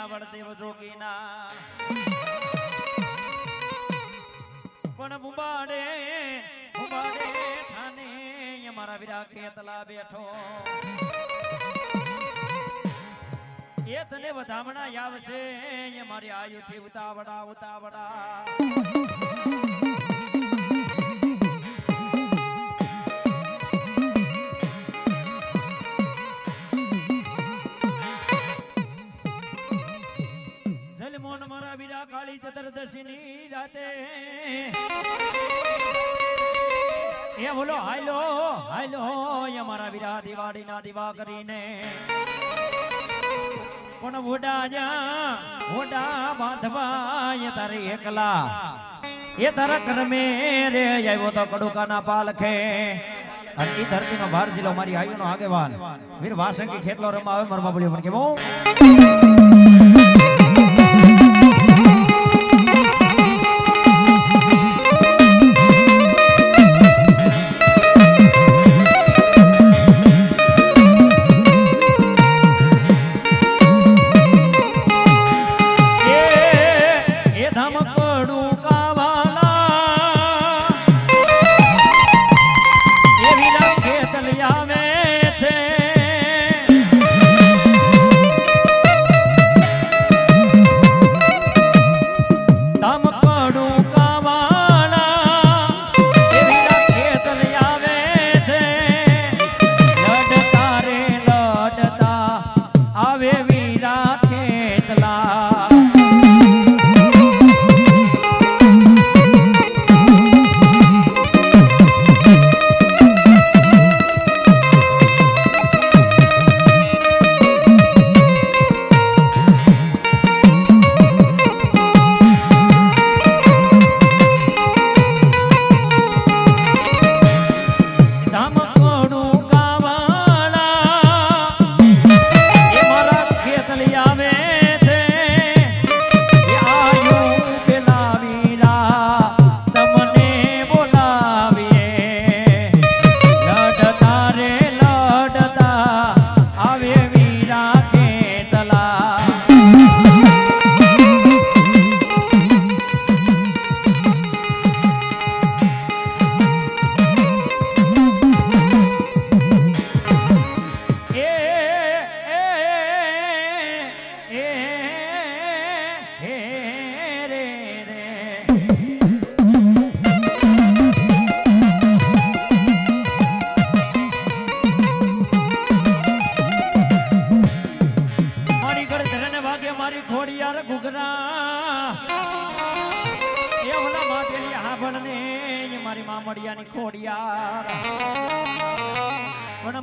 બળદેવ જોગીના પણ બુબાડે થાને અમારા વીરા ખેતલા બેઠો એ તને વધામણા આવશે મારી આયુથી ઉતાવળા જલમોન મારા વીરા કાળી ચતુર્દશીની રાતે એ બોલો હાલો અમારા વીરા દિવાળીના દીવા કરીને પણ ઓડા બાંધવા એ તારે એકલા એ તારા કર્મે રે આવ્યો તો કડુકાના પાલખે અને ઈ ધરતીનો ભાર જિલ્લો મારી આયુનો આગેવાન વીર વાસંગી ખેતલો રમાવે મરમા બોલ્યો પણ કેવો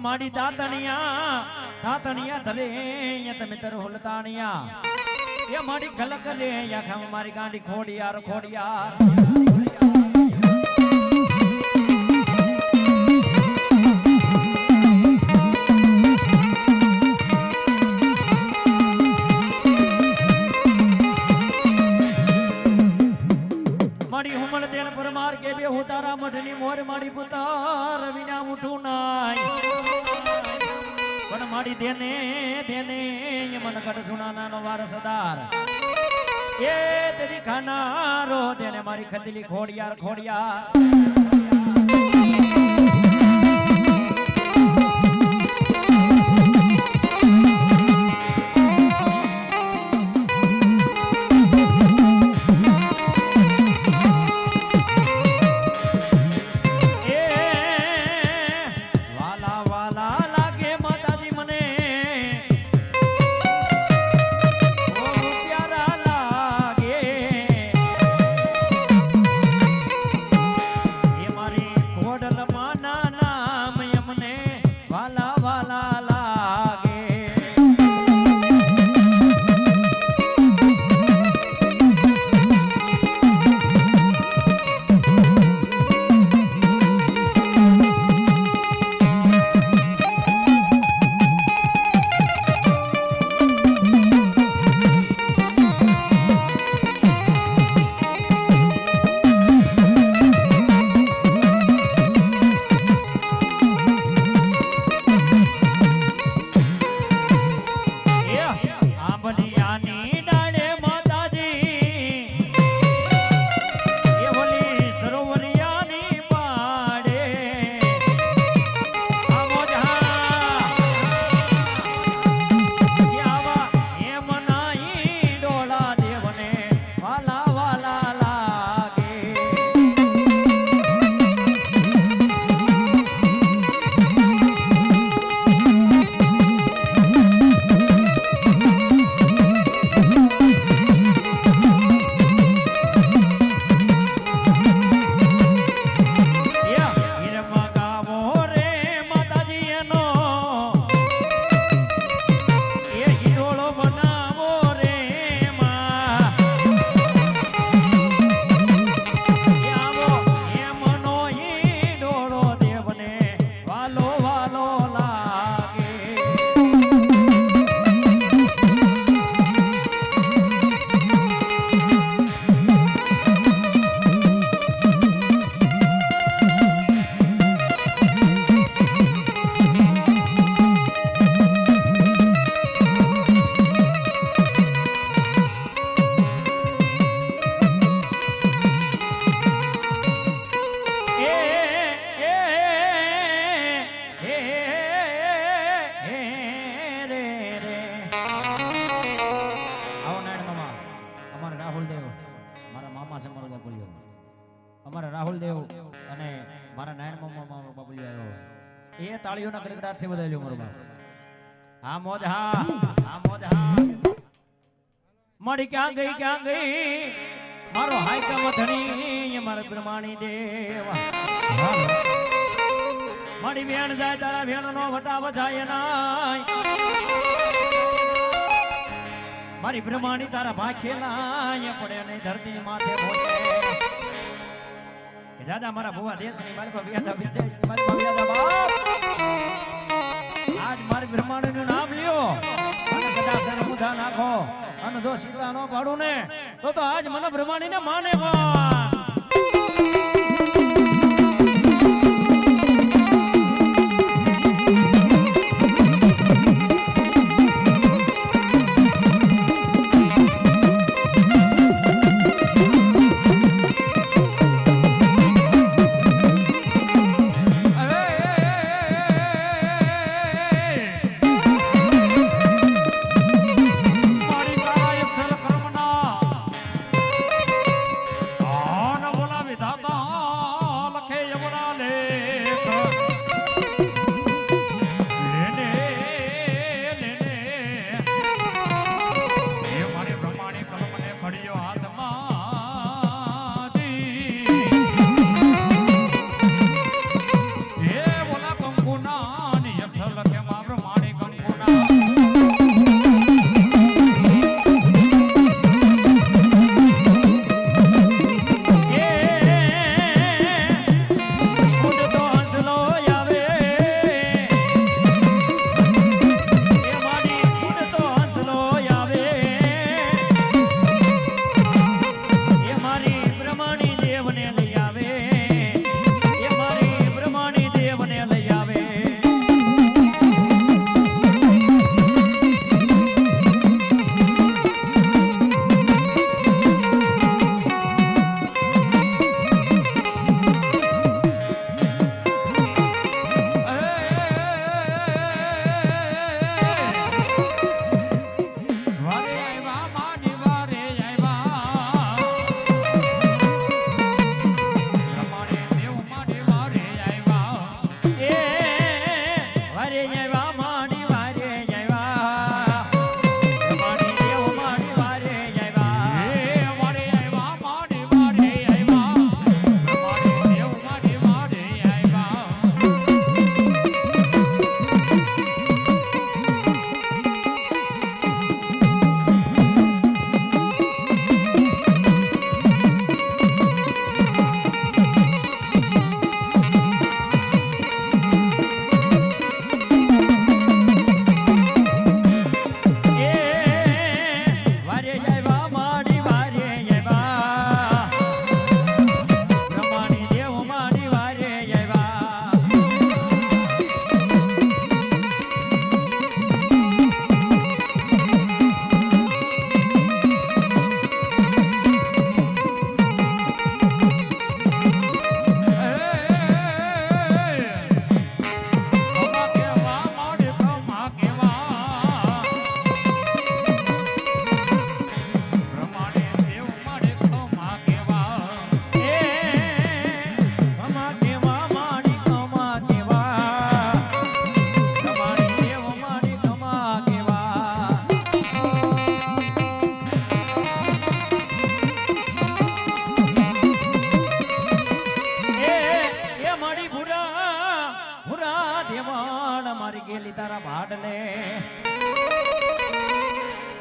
મારી તાતણિયા ધરે તમે તર હોલતાણિયા એ મારી ખલક લે યા મારી ગાંડી ખોડિયાર મારી હુમણ દેણ પરમાર કે બે હું તારા મઢની મોર મારી પુતાર વિના ઉઠું નાય પણ મારી દેને મન કટ સુનાનાનો વારસદાર એ તેરી ખાનારો દેને મારી ખતલી ખોડિયાર મારો બાપુ આવ્યો એ તાળીઓના ગડગડાટથી વધારજો મારો બાપ હા મોજ હા મોજ હા મળી ક્યાં ગઈ મારો હાઈકા મથણી મારા બ્રહ્માણી દેવા મળી વેણ જાય તારા વેણ નો વટાવ જાય નાય મારી બ્રહ્માણી તારા ભાખેલા પડે નહીં ધરતી માથે બોલે કે દાદા મારા ભુવા દેશની મારી પર વ્યાદા વિદ્યા મારી પર વ્યાદા બાપ આજ મારી બ્રહ્માણી નું નામ લ્યો અને કદાચ એને મુઢા નાખો અને જો સીતા નો પાડું ને તો આજ મને બ્રહ્માણી ને માને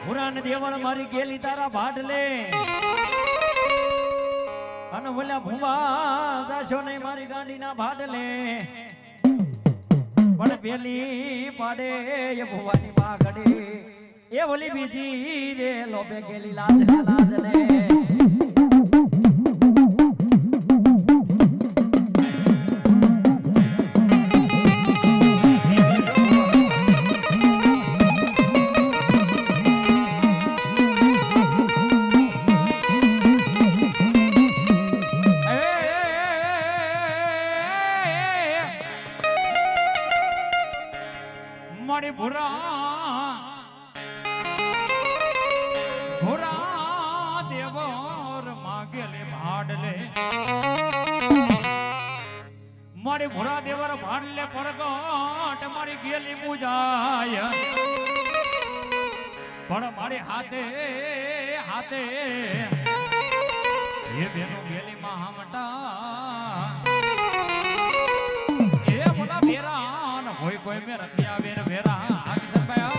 પુરાણ દેવળ મારી ગેલી તારા ભાડલે અને બોલ્યા ભૂવા જાશો નહીં મારી ગાંડીના ભાડલે પણ પેલી પાડે એ ભુવાની માગડે એ ઓલી બીજી રે લોભે ગેલી લાજ લે મારી ભોરા દેવર ભાડલે પરગટ મારી ગેલી પૂજાય પણ મારી હાથે હાથે એ બેનો ગેલી માં હામટા એ બોલા બેરા કોઈ કોઈ મે રખિયા બેન બેરા આ કિશનભાઈ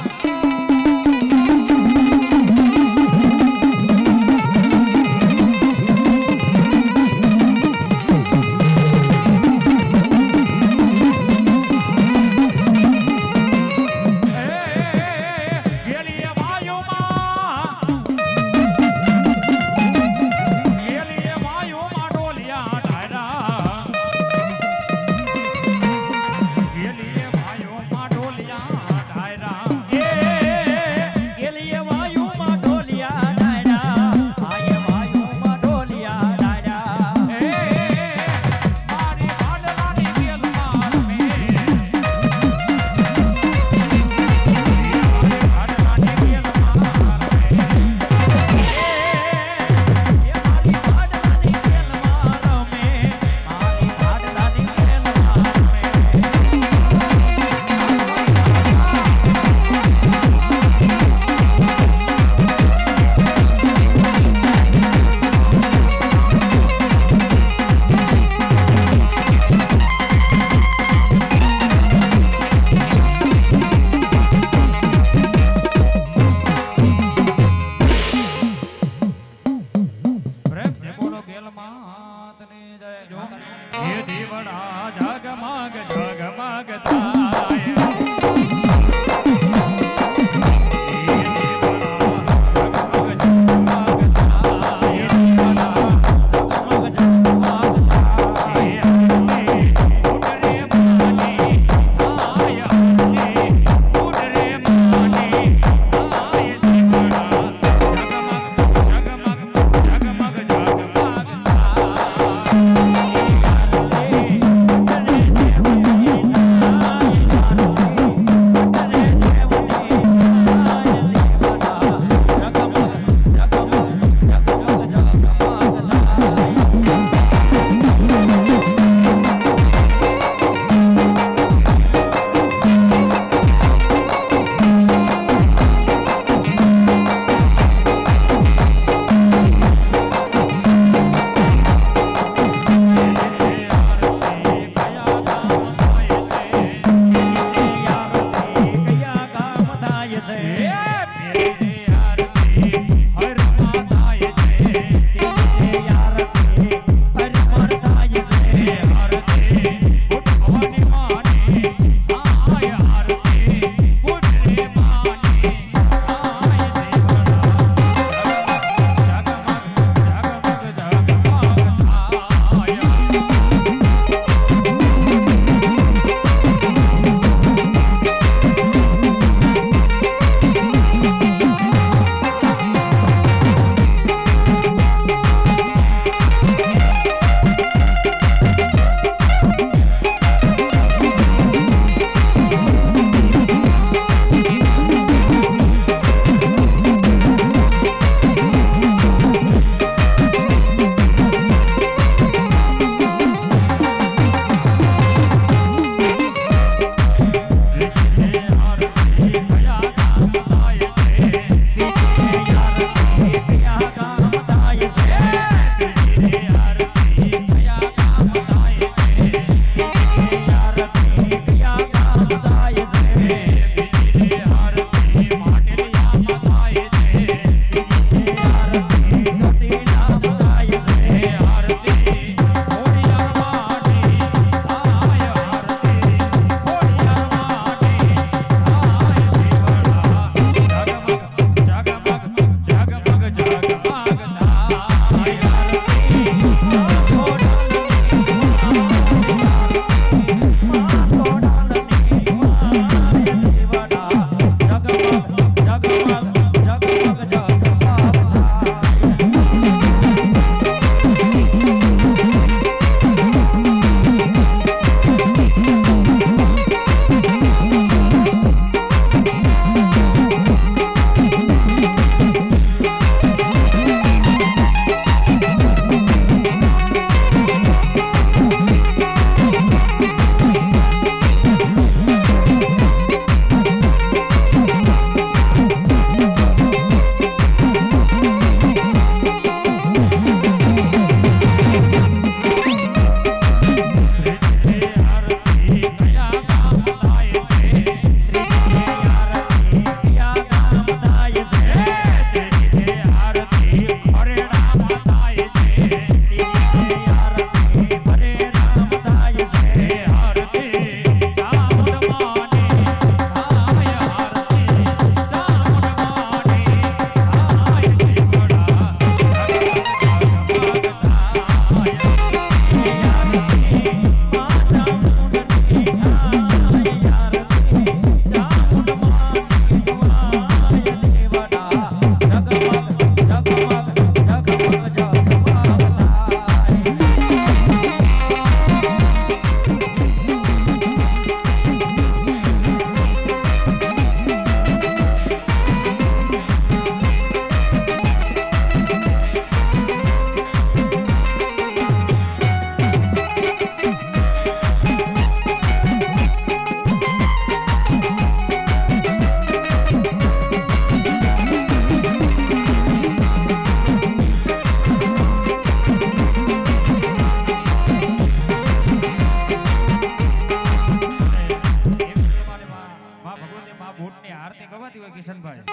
બૂટની આરતી ગવાતી હોય કિશનભાઈ,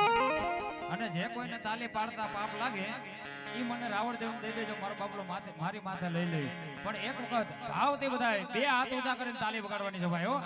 અને જે કોઈને તાલી પાડતા પાપ લાગે ઈ મને રાવણ દેવ દઈ દેજો, મારો બાબલો મારી માથે લઈ લઈશ. પણ એક વખત ભાવથી બધાય બે હાથ ઊંચા કરીને તાલી વગાડવાની છે ભાઈ. હો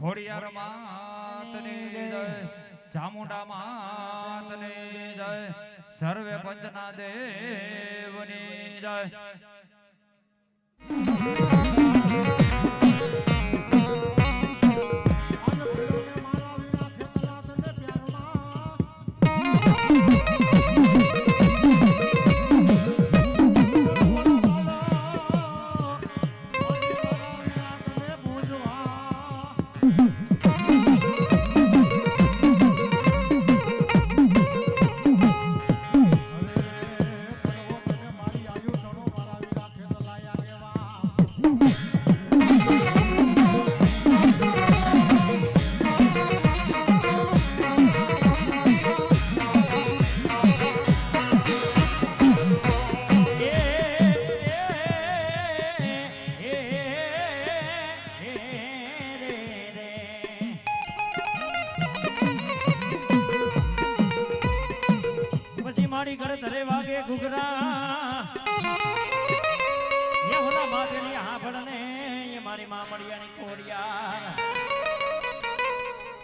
ખોડિયાર માતની જય, ચામુંડા માતની જય, સર્વે પંચના દેવની જય. મારી ઘરે ધરે વાગે ઘુઘરા એ હોલા માટેની હાંભળને એ મારી મામડિયાની ખોડિયાર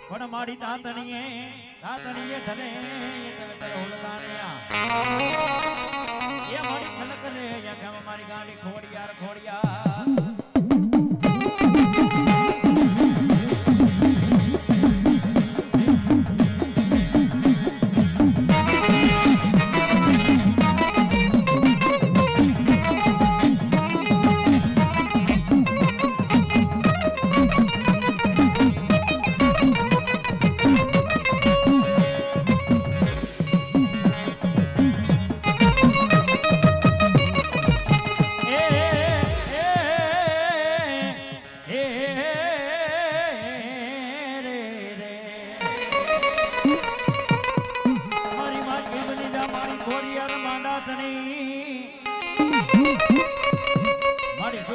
પણ મારી તાતણીએ ધરે એ તને તરે હોલદાણિયા એ મારી ખલક રે યા ગામ મારી ગાંડી ખોડિયાર ખોડિયાર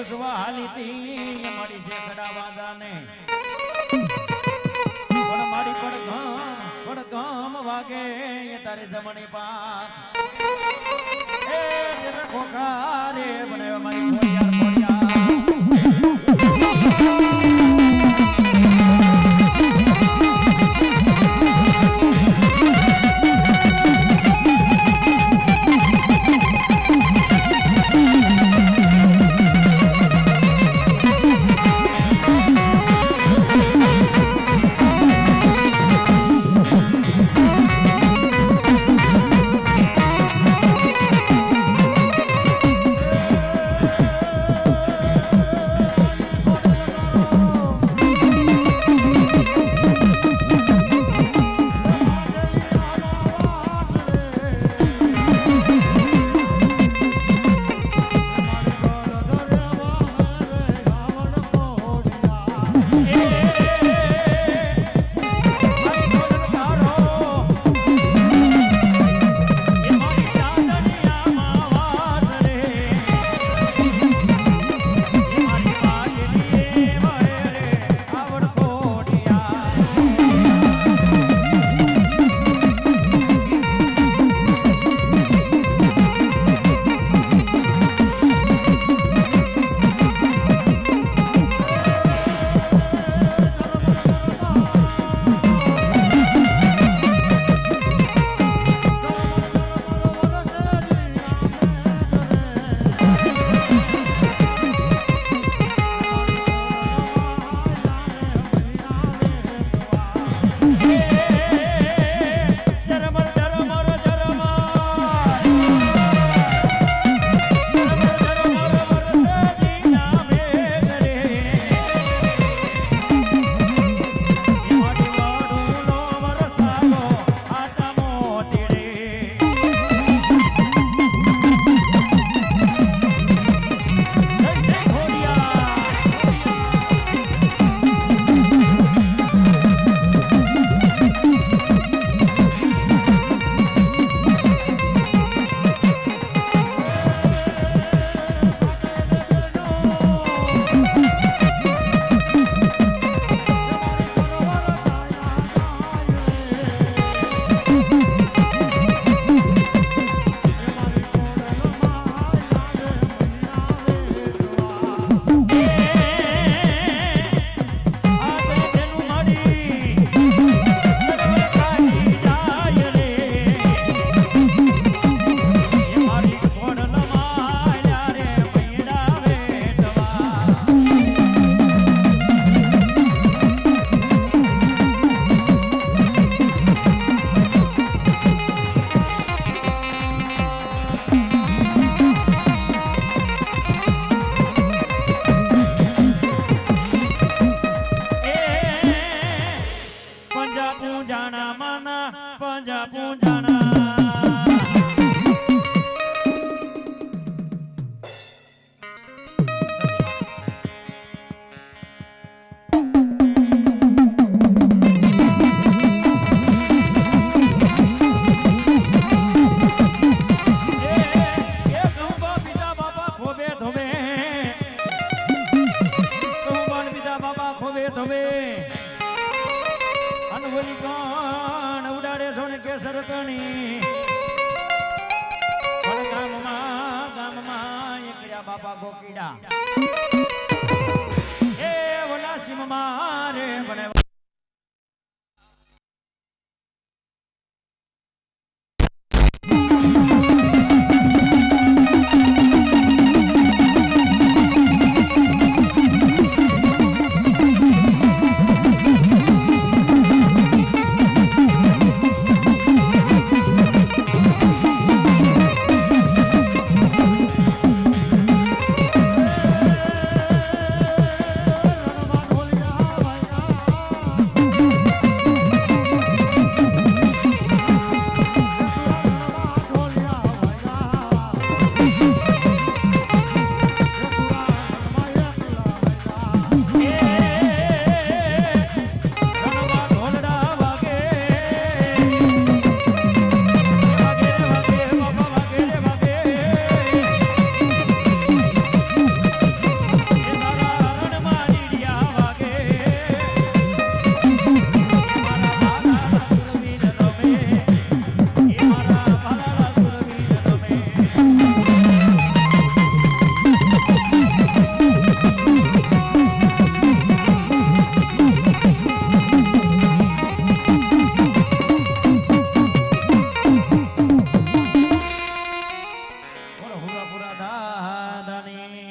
સજવા હાલીતી મારી છે ખડા વાદાને પણ મારી પડઘમ વાગે તારે જમણી પા એ જરા ખોખારે બનાવ્યા મારી ખોડિયાર સરતણી ગામમાં એકર્યા બાપા ગોકીડા એ ઓલા સીમ મારે બને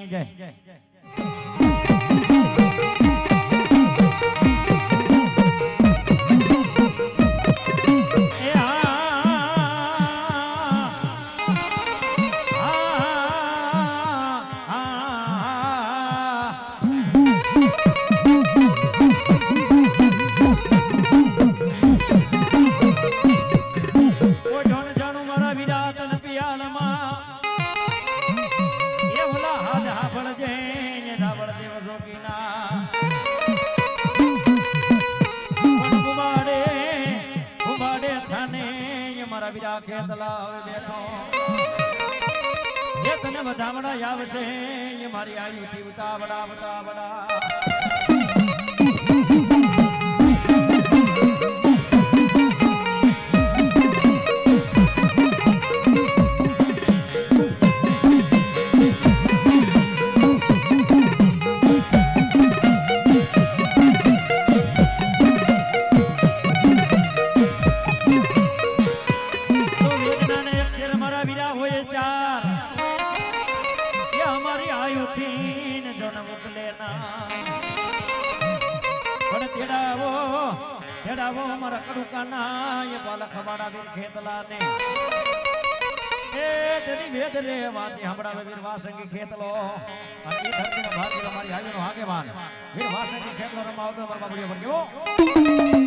જય વધામણા આવશે મારી આયુથી ઉતાવળા ઉતાવળા મારા કડુકાના એ પાલક હમારા વીર ખેતલાને એ તેની વેદ રે વાતી હમણાં વીર વાસંગી ખેતલો અને ઈ ધરતીનો ભાગ્ય મારી આયુનો આગેવાન વીર વાસંગી ખેતલો રમાવતો મારા બાબુએ વર્ગ્યો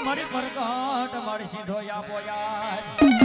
મારી પરગટ મારી સીધો આપો યાર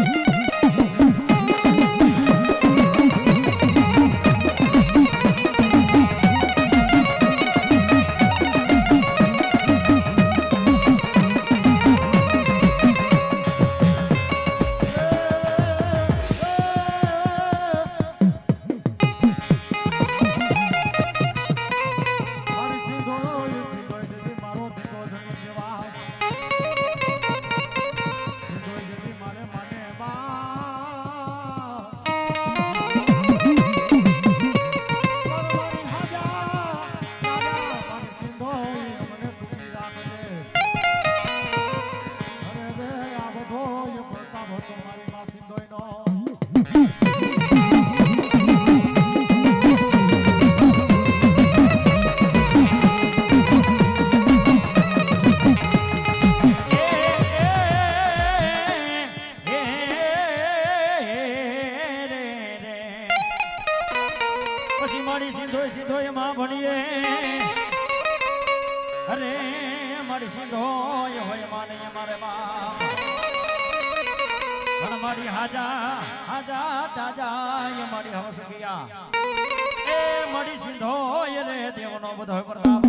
સીધો એમાં ભણીએ અરે મારી સીધો હોય માને મારે માં પણ મારી હાજા તાજા મારી હવસ ગયા એ મારી સીધો રે દેવનો બધો પ્રતાપ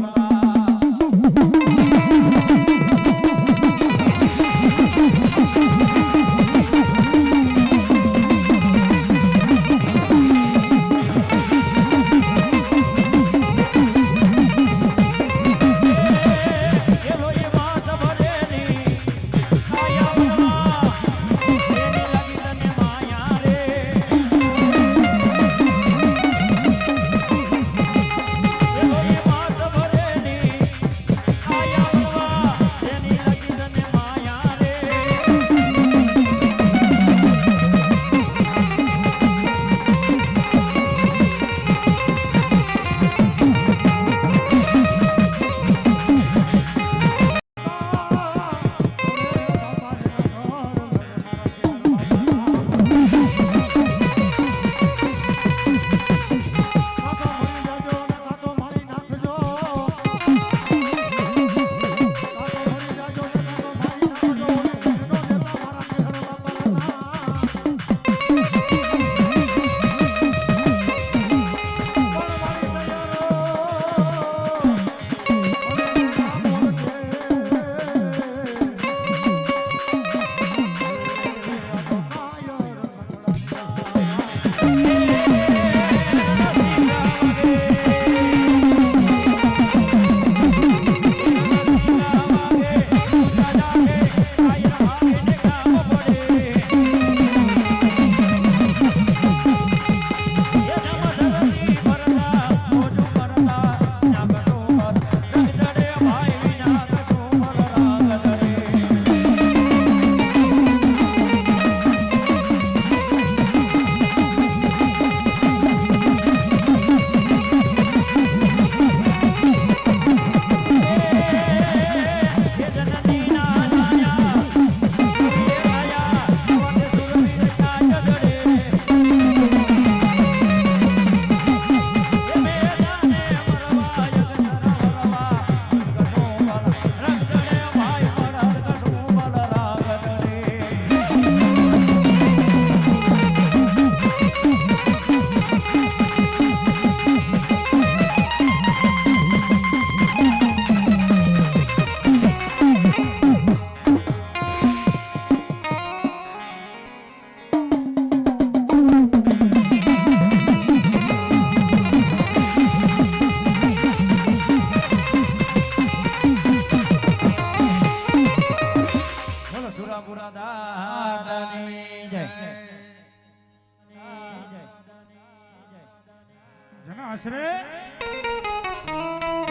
આશરે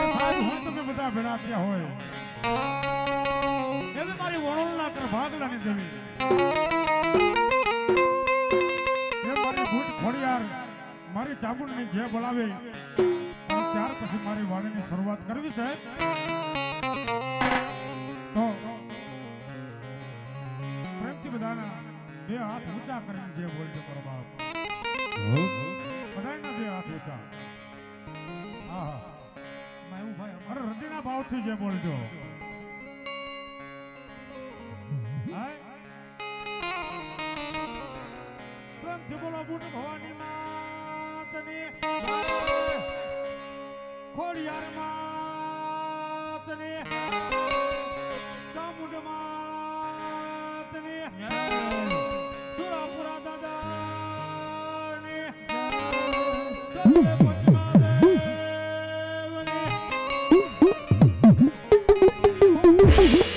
સાહેબ હું તમે બધા ભેળા થયા હોય એવી મારી વણોલના કર ભાગલાની દેવી એ મારી ભૂત ખોડિયાર મારી ચામુંડની જે બોલાવે ત્યાર પછી મારી વાણીની શરૂઆત કરવી છે તો પ્રેમથી બધાના બે હાથ ઊંચા કરીને જે બોલજો કરો બાપ બધાના બે હાથ ઊંચા અરે હૃદયના ભાવથી જે બોલજો પ્રેમથી બોલો બુટ ભવાની માતની ખોડિયાર માતની ચામુંડ માતની સુરાપુરા દાદાની સર્વે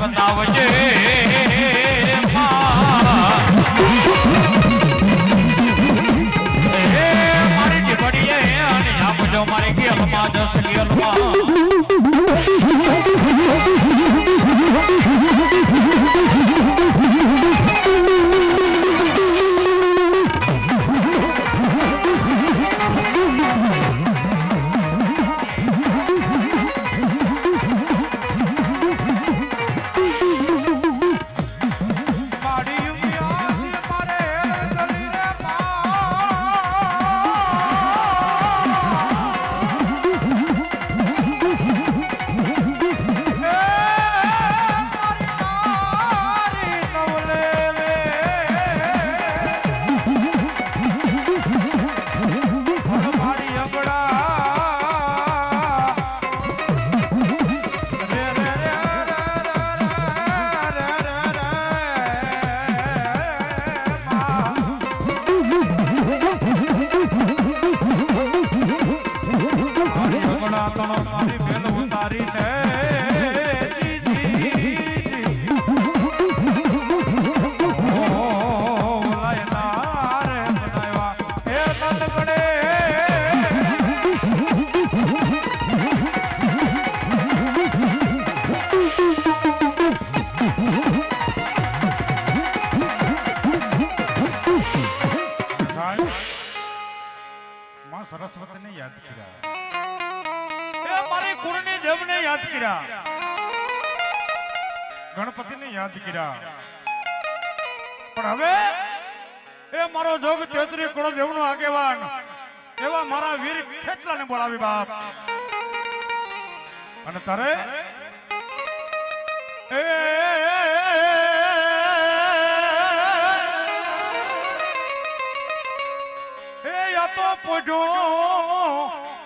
બતાવજે મારી જીવડીએ અને આપજો મારી ગેલમાં દસ ગેલમાં સરસ્વતીને યાદ કર્યા એ મારી કુળની દેવને યાદ કર્યા ગણપતિને યાદ કર્યા પણ હવે એ મારો જોગ તેત્રી કુળ દેવનો આગેવાન એવા મારા વીર કેટલાને બોલાવી બાપ અને તારે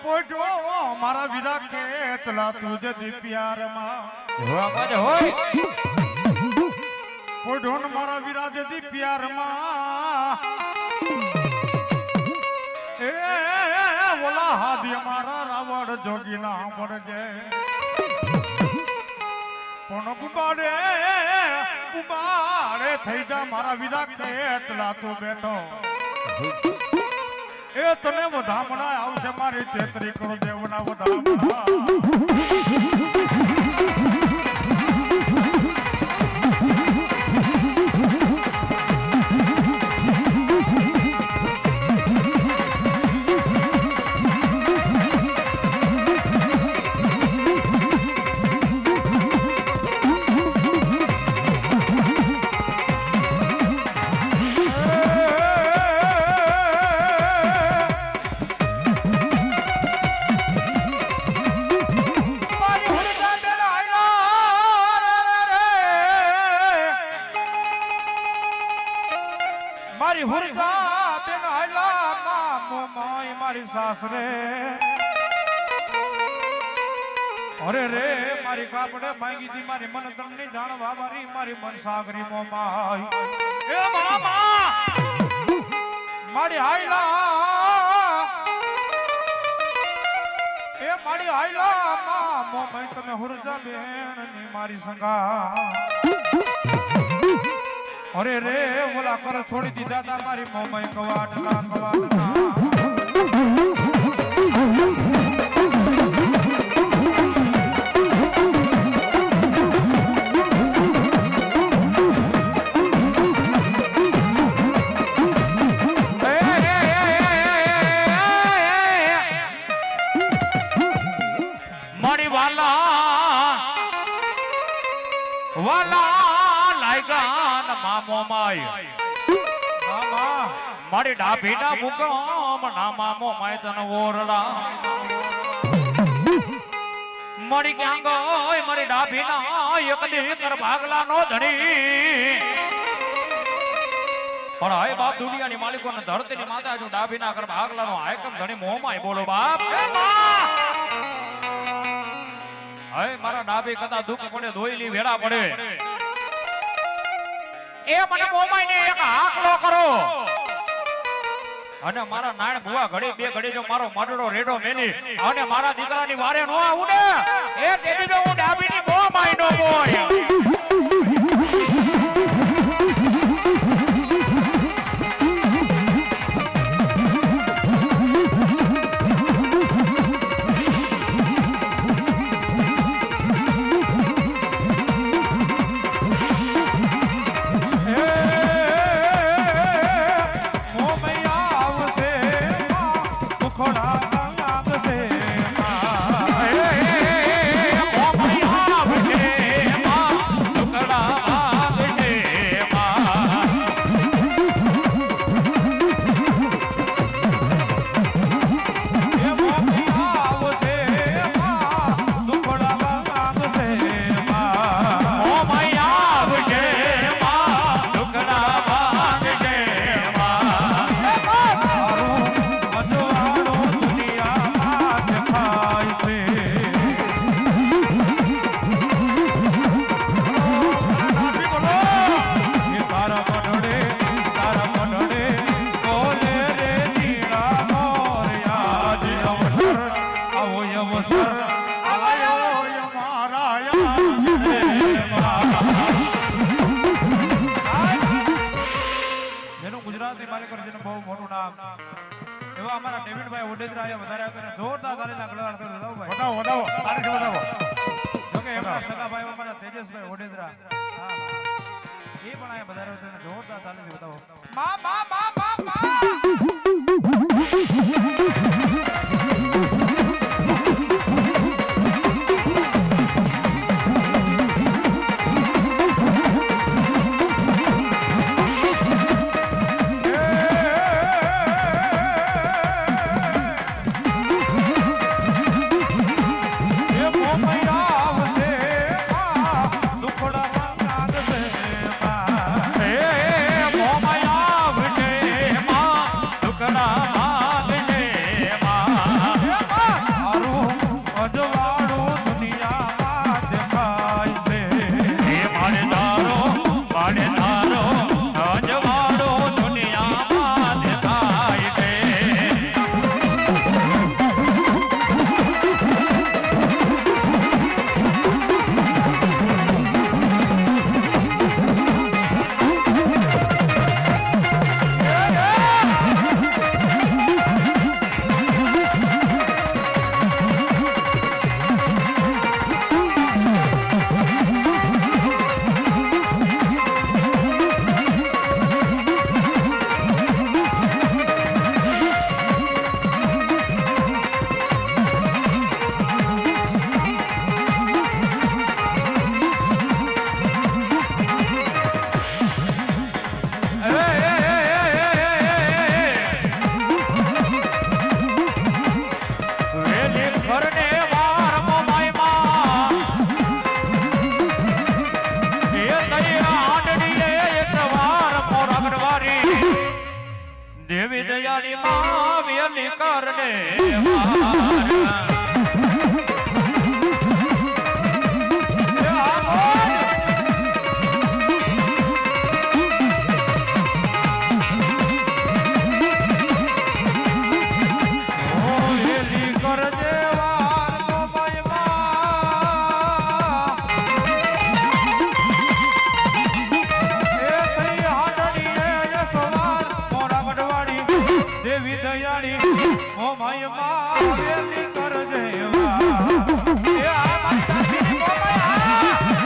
પોઢો મારા વીરા કેટલા તુજે દી પ્યારમાં હોય પોઢો મારા વીરા દી પ્યારમાં એ ઓલા હાદી મારા રાવણ જોગી ના પડજે પણ ગુબાડે થઈ જા મારા વીરા કેટલા તું બેઠો એ તને વધામણા આવશે મારી તેત્રી કરોડ દેવના વધામણા મારી હુરજા બેન આયલા મામો માય મારી સાસરે અરે રે મારી કાપડે માંગી દી મારી મન તમને જાણવા મારી મન સાગરી મો માય એ મારા માં મારી આયલા એ મારી આયલા મામો માય તમે હુરજા બેન ની મારી સંગા અરે રે ઓલા કર છોડી દીધા તા મારી મોમાઈ કવાટના મારી વાલા લાયગા મામો માય મારી ડાભીના મુકમ ના મામો માય તને ઓરડા મારી ક્યાં ગઈ મારી ડાભીના એક દી કર ભાગલા નો ધણી પણ હાય બાપ દુનિયાની માલિકો ને ધરતીની માતા જો ડાભીના કર ભાગલા નો હાયકમ ધણી મોહ માય બોલો બાપ હાય મારા ડાભી કદા દુઃખ પડે ધોઈલી વેડા પડે એ મને મોમાઈ ને એક હાકલો કરો અને મારા નાણ બુવા ઘડી બે ઘડી જો મારો મડડો રેડો મેલી અને મારા દીકરાની વારે નો આવું ને એ તેથી જો હું ડાબીની મોમાઈ નો બોય ગુજરાતની માલિકો જેનું બહુ મોટું નામ એવા અમારા ડેવિડભાઈ ઓડેદરા અહીંયા વધારે આવતા ને જોરદાર તાલીના ગળાડ કરી દો ભાઈ. વધાવો વધાવો તારીખ વધાવો. જોકે એમના સગા ભાઈ અમારા તેજસભાઈ ઓડેદરા હા એ પણ અહીંયા વધારે આવતા ને જોરદાર તાલીથી બતાવો. મા મા મા મા દેવી દયાળી માં વેલી કરને દેવી દયાળી ઓ માય માં વેલી કરજે એ આ માતાજી ઓ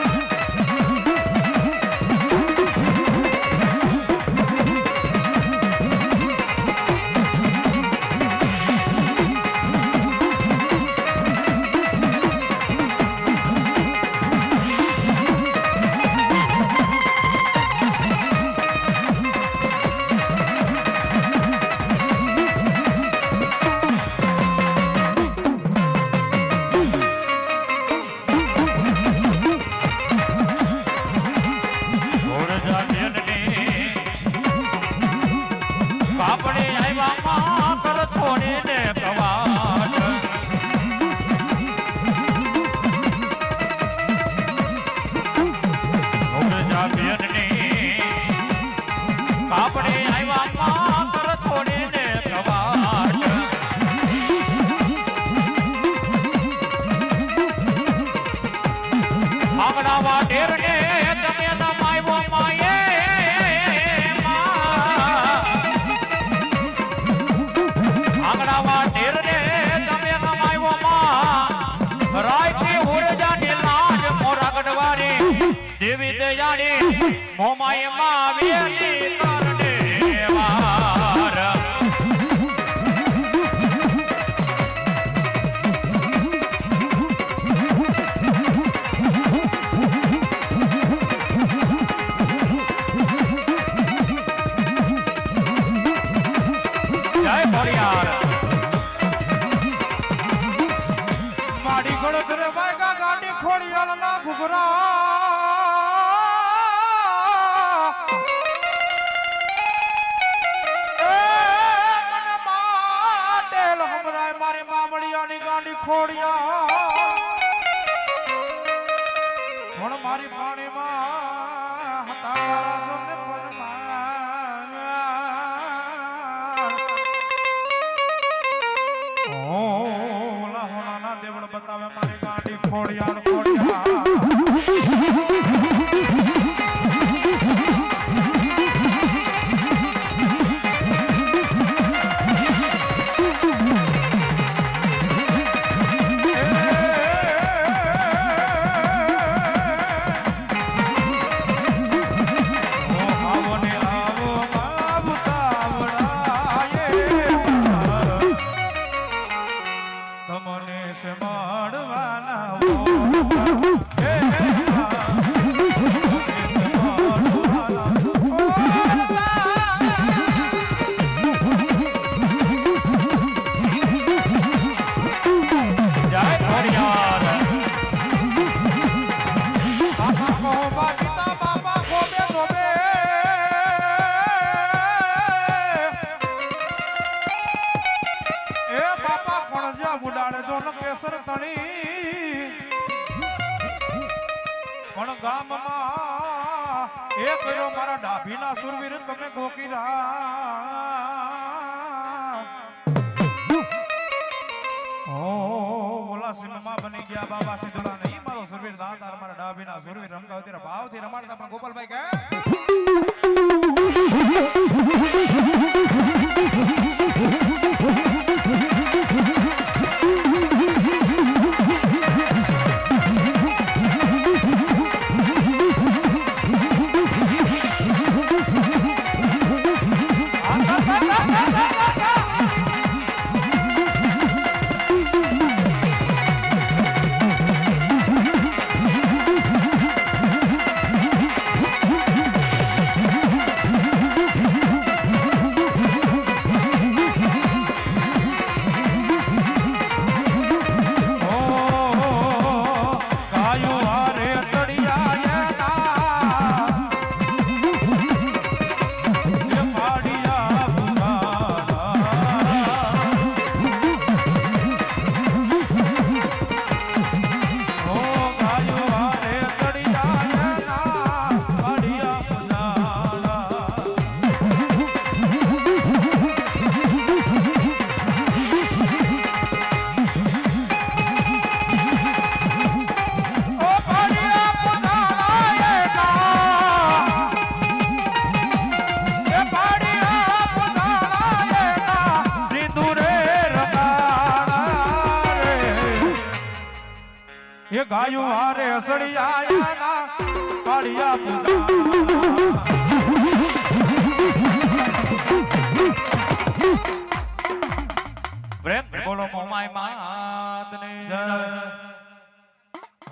આપણે આવ્યા માં કર થોડી ને કવાટ ઓરજા બેનની આપણે આવ્યા માં કર થોડી ને કવાટ આગળ વાટેર ને તમે નમાયો માયે દેવી દયાળી મોમાય માં વેલી કરને વાર જય ભરિયાર માડી ગળતરે વાગા ગાડી ખોડિયાલ ના ઘુઘરા ખોડિયા પણ મારી પાણીમાં હતા રાજો ને પરમાન ઓલા હોના દેવળ બતાવે મારી ગાડી ખોડિયાર ખોડિયા પણ ગામમાં એ કર્યો મારા ડાભીના સુરવીર તમે ગોકીરા ઓ બોલા સિનેમા બની ગયા બાબા સિદ્ધુલા નહીં મારો સુરવીર દાતાર મારા ડાભીના સુરવીર રમતા ભાવથી રમાડતા પણ ગોપાલભાઈ કે ये गायो हारे असड़िया ना कालिया पूजा પ્રેમ બોલો મોમાય માં